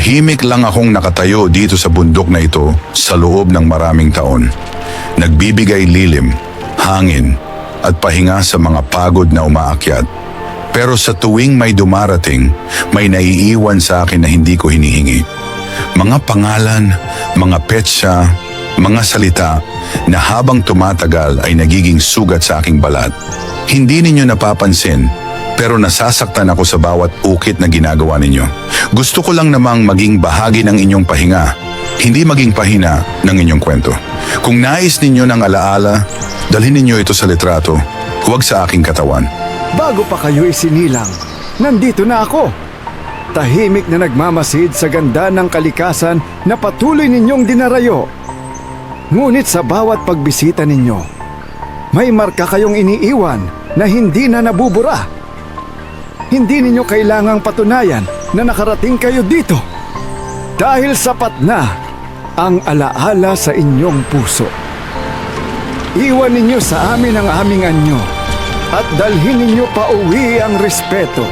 Tahimik lang akong nakatayo dito sa bundok na ito sa loob ng maraming taon. Nagbibigay lilim, hangin, at pahinga sa mga pagod na umaakyat. Pero sa tuwing may dumarating, may naiiwan sa akin na hindi ko hinihingi. Mga pangalan, mga petsa, mga salita na habang tumatagal ay nagiging sugat sa aking balat. Hindi ninyo napapansin, pero nasasaktan ako sa bawat ukit na ginagawa ninyo. Gusto ko lang namang maging bahagi ng inyong pahinga, hindi maging pahina ng inyong kwento. Kung nais ninyo ng alaala, dalhin ninyo ito sa litrato, huwag sa aking katawan. Bago pa kayo isinilang, nandito na ako. Tahimik na nagmamasid sa ganda ng kalikasan na patuloy ninyong dinarayo. Ngunit sa bawat pagbisita ninyo, may marka kayong iniiwan na hindi na nabubura. Hindi ninyo kailangang patunayan na nakarating kayo dito. Dahil sapat na ang alaala sa inyong puso. Iwan ninyo sa amin ang aming anyo at dalhin ninyo pa uwi ang respeto.